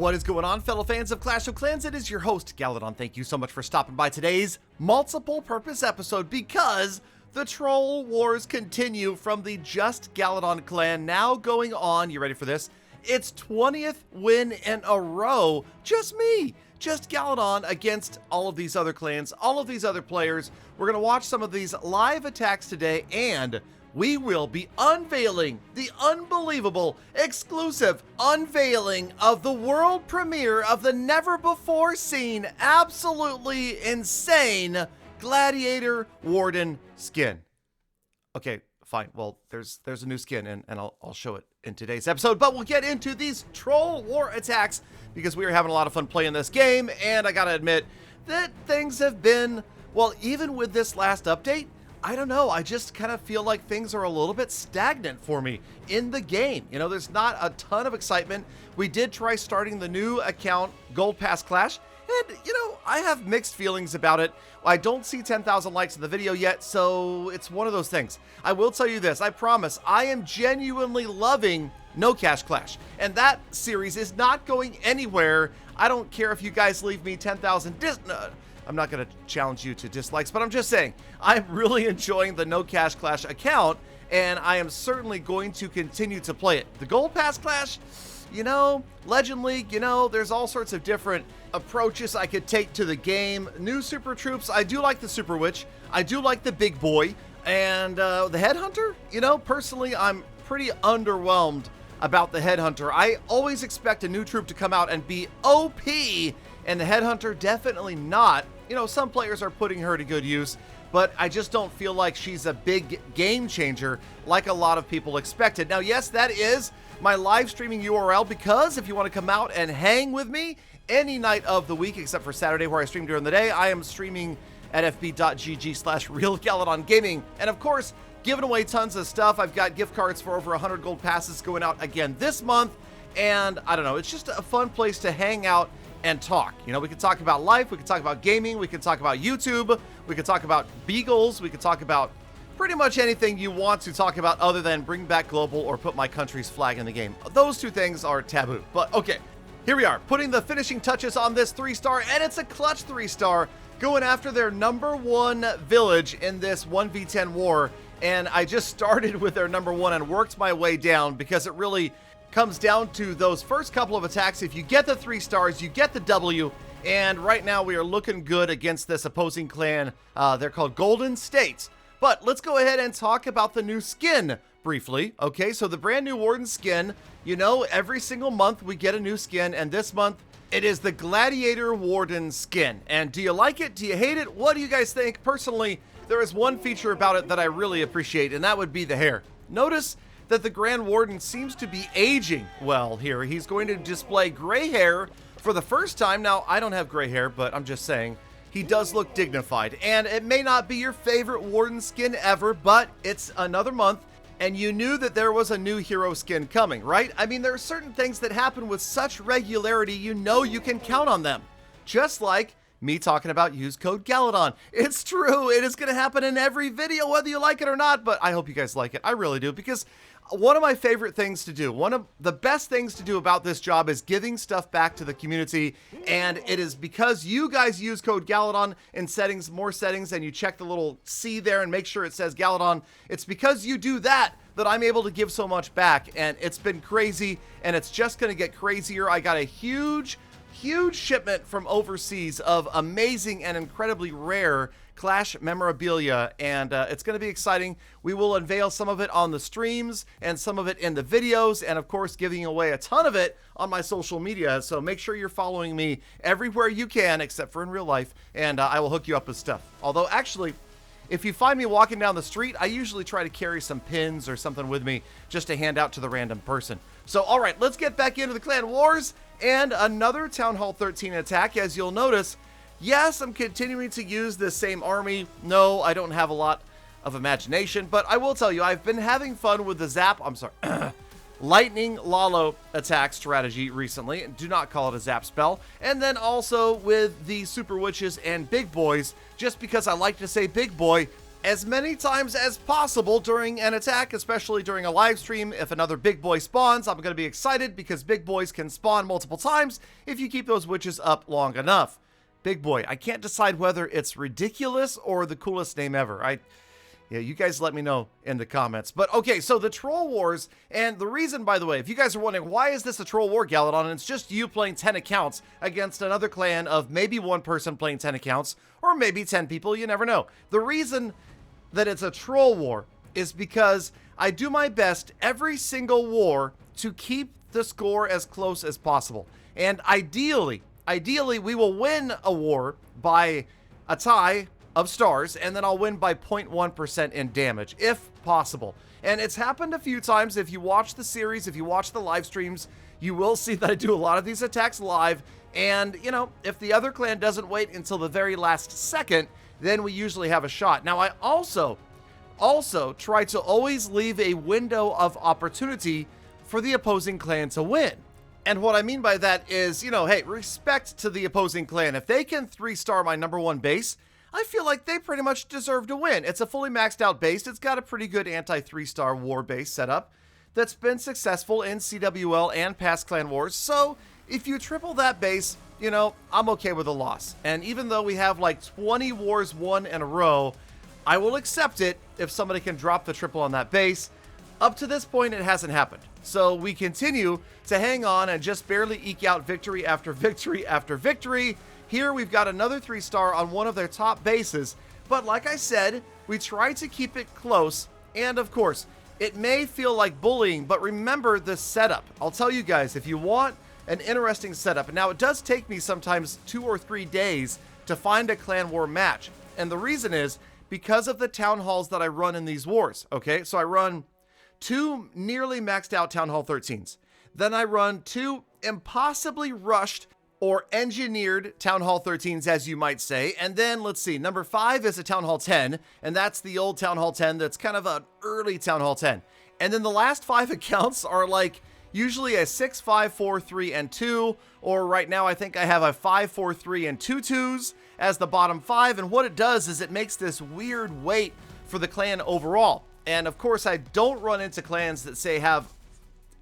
What is going on, fellow fans of Clash of Clans? It is your host, Galadon. Thank you so much for stopping by today's multiple-purpose episode because the Troll Wars continue from the Just Galadon clan, now going on, you ready for this? Its 20th win in a row. Just me, Just Galadon against all of these other clans, all of these other players. We're going to watch some of these live attacks today, and we will be unveiling the unbelievable, exclusive unveiling of the world premiere of the never-before-seen, absolutely insane Gladiator Warden skin. Okay, fine. Well, there's a new skin, and I'll show it in today's episode. But we'll get into these Troll War attacks because we are having a lot of fun playing this game, and I gotta admit that things have been, well, even with this last update, I don't know, I just kind of feel like things are a little bit stagnant for me in the game. You know, there's not a ton of excitement. We did try starting the new account, Gold Pass Clash, and, you know, I have mixed feelings about it. I don't see 10,000 likes in the video yet, so it's one of those things. I will tell you this, I promise, I am genuinely loving No Cash Clash, and that series is not going anywhere. I don't care if you guys leave me 10,000 I'm not going to challenge you to dislikes, but I'm just saying, I'm really enjoying the No Cash Clash account, and I am certainly going to continue to play it. The Gold Pass Clash, you know, Legend League, you know, there's all sorts of different approaches I could take to the game. New Super Troops, I do like the Super Witch, I do like the Big Boy, and the Headhunter, you know, personally, I'm pretty underwhelmed about the Headhunter. I always expect a new troop to come out and be OP, and the Headhunter definitely not. You know, some players are putting her to good use, but I just don't feel like she's a big game changer like a lot of people expected. Now, yes, that is my live streaming URL, because if you want to come out and hang with me any night of the week, except for Saturday where I stream during the day, I am streaming at fb.gg/realgaladongaming. And of course, giving away tons of stuff. I've got gift cards for over 100 gold passes going out again this month. And I don't know, it's just a fun place to hang out and talk. You know, we could talk about life, we could talk about gaming, we could talk about YouTube, we could talk about beagles, we could talk about pretty much anything you want to talk about other than bring back global or put my country's flag in the game. Those two things are taboo, but okay. Here we are, putting the finishing touches on this 3-star, and it's a clutch 3-star, going after their #1 village in this 1v10 war, and I just started with their #1 and worked my way down because it really comes down to those first couple of attacks. If you get the 3 stars, you get the W, and right now we are looking good against this opposing clan. They're called Golden States. But let's go ahead and talk about the new skin briefly. Okay, so the brand new Warden skin, you know, every single month we get a new skin, and this month it is the Gladiator Warden skin. And do you like it? Do you hate it? What do you guys think? Personally, there is one feature about it that I really appreciate, and that would be the hair. Notice that the Grand Warden seems to be aging well here. He's going to display gray hair for the first time. Now, I don't have gray hair, but I'm just saying, he does look dignified. And it may not be your favorite Warden skin ever, but it's another month, and you knew that there was a new hero skin coming, right? I mean, there are certain things that happen with such regularity, you know you can count on them. Just like me talking about use code Galadon. It's true, it is going to happen in every video, whether you like it or not, but I hope you guys like it. I really do, because one of my favorite things to do, one of the best things to do about this job is giving stuff back to the community, and it is because you guys use code Galadon in settings, more settings, and you check the little C there and make sure it says Galadon. It's because you do that that I'm able to give so much back, and it's been crazy, and it's just going to get crazier. I got a huge shipment from overseas of amazing and incredibly rare Clash memorabilia, and it's going to be exciting. We will unveil some of it on the streams and some of it in the videos, and of course giving away a ton of it on my social media, so make sure you're following me everywhere you can except for in real life, and I will hook you up with stuff. Although actually, if you find me walking down the street, I usually try to carry some pins or something with me just to hand out to the random person. So alright, let's get back into the clan wars and another Town Hall 13 attack. As you'll notice, yes, I'm continuing to use this same army. No, I don't have a lot of imagination, but I will tell you, I've been having fun with the Lightning Lalo attack strategy recently. Do not call it a zap spell. And then also with the Super Witches and Big Boys, just because I like to say big boy, as many times as possible during an attack, especially during a live stream. If another big boy spawns, I'm going to be excited because big boys can spawn multiple times if you keep those witches up long enough. Big boy, I can't decide whether it's ridiculous or the coolest name ever. Yeah, you guys let me know in the comments. But okay, so the Troll Wars, and the reason, by the way, if you guys are wondering, why is this a Troll War, Galadon? And it's just you playing 10 accounts against another clan of maybe one person playing 10 accounts, or maybe 10 people, you never know. The reason that it's a Troll War is because I do my best every single war to keep the score as close as possible. And ideally, we will win a war by a tie of stars, and then I'll win by 0.1% in damage, if possible. And it's happened a few times. If you watch the series, if you watch the live streams, you will see that I do a lot of these attacks live. And, you know, if the other clan doesn't wait until the very last second, then we usually have a shot. Now, I also try to always leave a window of opportunity for the opposing clan to win. And what I mean by that is, you know, hey, respect to the opposing clan. If they can 3-star my #1 base, I feel like they pretty much deserve to win. It's a fully maxed out base. It's got a pretty good anti-3-star war base setup that's been successful in CWL and past clan wars. So if you triple that base, you know, I'm okay with a loss. And even though we have like 20 wars won in a row, I will accept it if somebody can drop the triple on that base. Up to this point, it hasn't happened. So we continue to hang on and just barely eke out victory after victory after victory. Here we've got another 3-star on one of their top bases, but like I said, we try to keep it close, and of course, it may feel like bullying, but remember the setup. I'll tell you guys, if you want an interesting setup, and now it does take me sometimes 2 or 3 days to find a clan war match, and the reason is because of the town halls that I run in these wars, okay? So I run 2 nearly maxed out Town Hall 13s, then I run 2 impossibly rushed or engineered Town Hall 13s, as you might say. And then, let's see, number 5 is a Town Hall 10, and that's the old Town Hall 10 that's kind of an early Town Hall 10. And then the last 5 accounts are like usually a 6, 5, 4, 3, and 2, or right now I think I have a 5, 4, 3, and 2 2s as the bottom 5, and what it does is it makes this weird weight for the clan overall. And of course, I don't run into clans that say have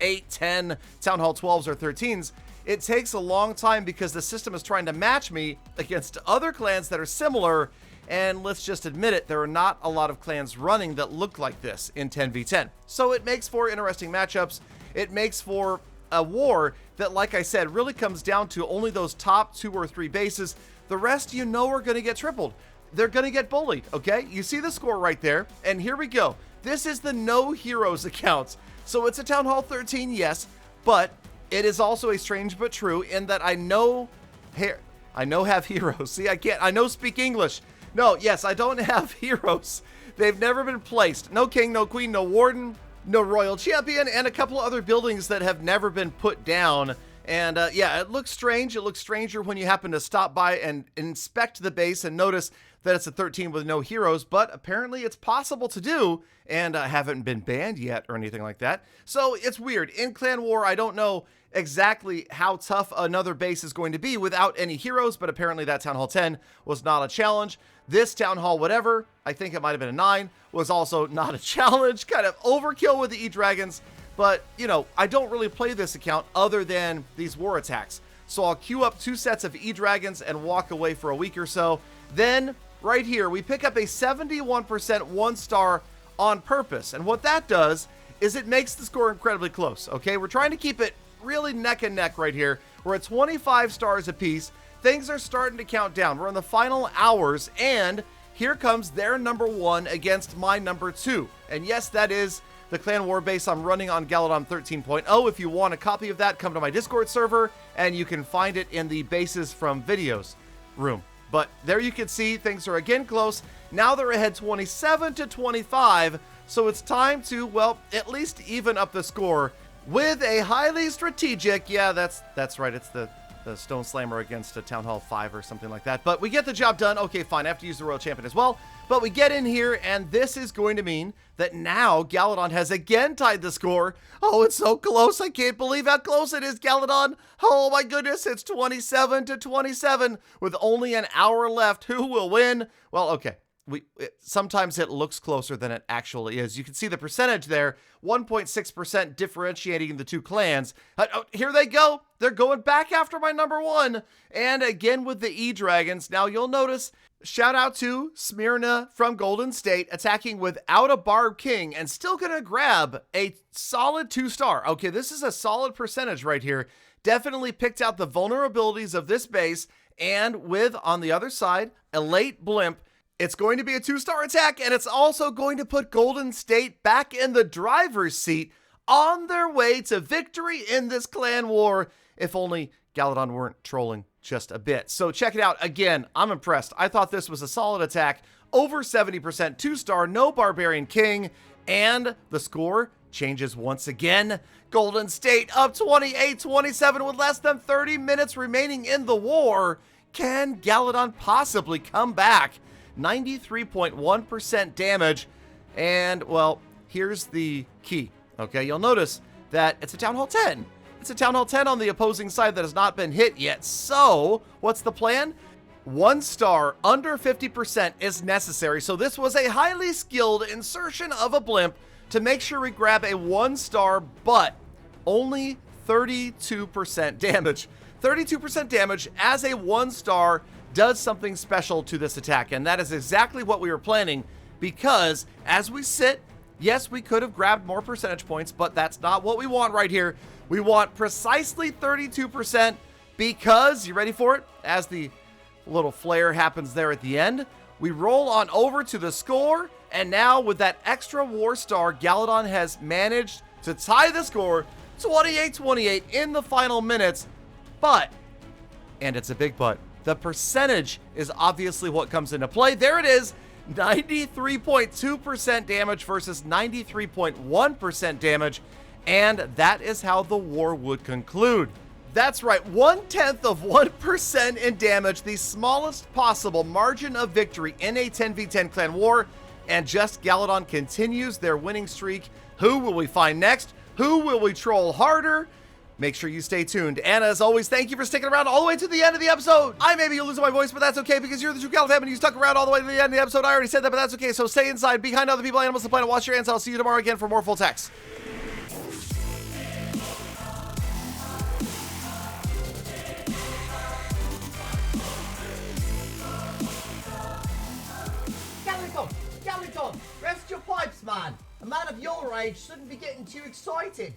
8, 10 Town Hall 12s or 13s. It takes a long time because the system is trying to match me against other clans that are similar, and let's just admit it, there are not a lot of clans running that look like this in 10v10. So it makes for interesting matchups. It makes for a war that, like I said, really comes down to only those top 2 or 3 bases. The rest, you know, are going to get tripled. They're going to get bullied, okay? You see the score right there, and here we go. This is the no heroes account. So it's a Town Hall 13, yes, but it is also a strange but true in that I know have heroes. See, I know speak English. No, yes, I don't have heroes. They've never been placed. No king, no queen, no warden, no royal champion, and a couple other buildings that have never been put down. And yeah, it looks strange. It looks stranger when you happen to stop by and inspect the base and notice that it's a 13 with no heroes, but apparently it's possible to do, and I haven't been banned yet or anything like that. So it's weird. In Clan War, I don't know exactly how tough another base is going to be without any heroes, but apparently that Town Hall 10 was not a challenge. This Town Hall whatever, I think it might have been a 9, was also not a challenge. Kind of overkill with the E-Dragons, but, you know, I don't really play this account other than these war attacks. So I'll queue up 2 sets of E-Dragons and walk away for a week or so. Then, right here, we pick up a 71% 1-star on purpose. And what that does is it makes the score incredibly close, okay? We're trying to keep it really neck and neck right here. We're at 25 stars apiece. Things are starting to count down. We're in the final hours, and here comes their #1 against my #2. And yes, that is the Clan War base I'm running on Galadon 13.0. If you want a copy of that, come to my Discord server, and you can find it in the Bases from Videos room. But there you can see things are again close. Now they're ahead 27-25, so it's time to, well, at least even up the score with a highly strategic, yeah, that's right, it's the Stone Slammer against a Town Hall 5 or something like that. But we get the job done. Okay, fine, I have to use the Royal Champion as well. But we get in here, and this is going to mean that now Galadon has again tied the score. Oh, it's so close. I can't believe how close it is, Galadon. Oh my goodness, it's 27-27 with only an hour left. Who will win? Well, okay, sometimes it looks closer than it actually is. You can see the percentage there, 1.6% differentiating the two clans. Here they go. They're going back after my number one. And again with the E-Dragons. Now you'll notice, shout out to Smyrna from Golden State attacking without a Barb King and still gonna grab a solid 2-star. Okay, this is a solid percentage right here. Definitely picked out the vulnerabilities of this base, and with, on the other side, a late blimp. It's going to be a 2-star attack, and it's also going to put Golden State back in the driver's seat on their way to victory in this clan war, if only Galadon weren't trolling just a bit. So check it out. Again, I'm impressed. I thought this was a solid attack. Over 70%, 2-star, no Barbarian King, and the score changes once again. Golden State up 28-27 with less than 30 minutes remaining in the war. Can Galadon possibly come back? 93.1% damage. And, well, here's the key. Okay, you'll notice that it's a Town Hall 10. It's a Town Hall 10 on the opposing side that has not been hit yet. So, what's the plan? 1 star under 50% is necessary. So this was a highly skilled insertion of a blimp to make sure we grab a 1-star, but only 32% damage. 32% damage as a 1-star does something special to this attack, and that is exactly what we were planning, because as we sit, yes, we could have grabbed more percentage points, but that's not what we want right here. We want precisely 32% because, you ready for it? As the little flare happens there at the end, we roll on over to the score, and now with that extra war star, Galadon has managed to tie the score 28-28 in the final minutes. But, and it's a big but, the percentage is obviously what comes into play. There it is, 93.2% damage versus 93.1% damage, and that is how the war would conclude. That's right, 0.1% in damage, the smallest possible margin of victory in a 10v10 clan war, and Just Galadon continues their winning streak. Who will we find next? Who will we troll harder? Make sure you stay tuned. And as always, thank you for sticking around all the way to the end of the episode. I may be losing my voice, but that's okay because you're the true Galadon and you stuck around all the way to the end of the episode. I already said that, but that's okay. So stay inside, behind other people, animals, the planet, watch your hands. I'll see you tomorrow again for more full text. Galadon, rest your pipes, man. A man of your age shouldn't be getting too excited.